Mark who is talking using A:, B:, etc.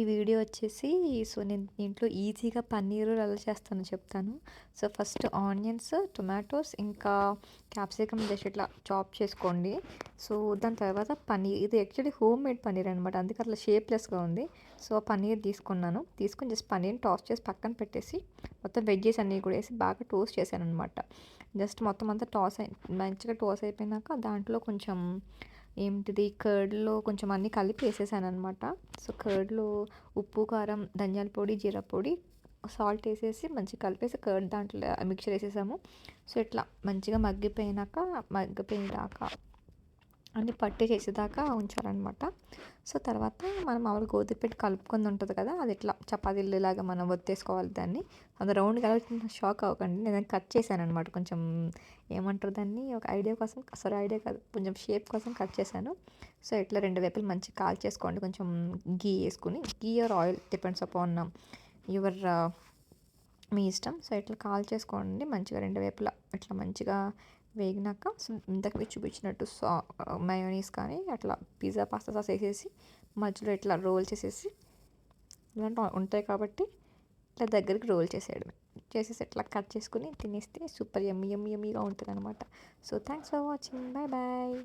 A: ఈ వీడియో వచ్చేసి సో నేను దీంట్లో ఈజీగా పన్నీరు ఎలా చేస్తానో చెప్తాను. సో ఫస్ట్ ఆనియన్స్, టొమాటోస్ ఇంకా క్యాప్సికమ్ జస్ట్ ఇట్లా చాప్ చేసుకోండి. సో దాని తర్వాత పన్నీర్, ఇది యాక్చువల్లీ హోమ్ మేడ్ పన్నీర్ అనమాట, అందుకే అట్లా షేప్లెస్గా ఉంది. సో పన్నీర్ తీసుకున్నాను, తీసుకొని జస్ట్ పన్నీర్ని టాస్ చేసి పక్కన పెట్టేసి మొత్తం వెజ్జెస్ అన్నీ కూడా వేసి బాగా టోస్ట్ చేశాను అనమాట. జస్ట్ మొత్తం అంతా మంచిగా టోస్ అయిపోయినాక దాంట్లో కొంచెం ఏంటిది కర్డ్లో కొంచెం అన్నీ కలిపి వేసేసానమాట. సో కర్డ్లో ఉప్పు, కారం, ధనియాల పొడి, జీరా పొడి, సాల్ట్ వేసేసి మంచిగా కలిపేసి కర్డ్ దాంట్లో మిక్చర్ వేసేసాము. సో ఇట్లా మంచిగా మగ్గిపోయేదాకా అన్నీ పట్టి చేసేదాకా ఉంచాలన్నమాట. సో తర్వాత మనం మామూలు గోధుమ పిండి కలుపుకొని ఉంటుంది కదా, అది ఇట్లా చపాతీలాగా మనం ఒత్తేసుకోవాలి దాన్ని. అది రౌండ్గా షాక్ అవ్వకండి, నేను కట్ చేశాను అనమాట. కొంచెం ఏమంటారు దాన్ని, ఒక ఐడియా కోసం, సారీ ఐడియా కాదు, కొంచెం షేప్ కోసం కట్ చేశాను. సో ఇట్లా రెండు వైపులు మంచిగా కాల్ చేసుకోండి, కొంచెం గీ వేసుకుని. Ghee or oil depends upon your మీ ఇష్టం. సో ఇట్లా కాల్ చేసుకోండి మంచిగా రెండు వైపులా. ఇట్లా మంచిగా వేగినాక ఇంతకు మీరు చూపించినట్టు మయోనీస్ కానీ అట్లా పిజ్జా పాస్తా సాస్ వేసేసి మధ్యలో ఇట్లా రోల్ చేసేసి, ఇలాంటి ఉంటాయి కాబట్టి ఇట్లా దగ్గరికి రోల్ చేసేయడమే. చేసేసి ఇట్లా కట్ చేసుకుని తినేస్తే సూపర్ యమ్మీ యమ్మీ యమ్మీగా ఉంటుంది అనమాట. So thanks for watching, bye bye.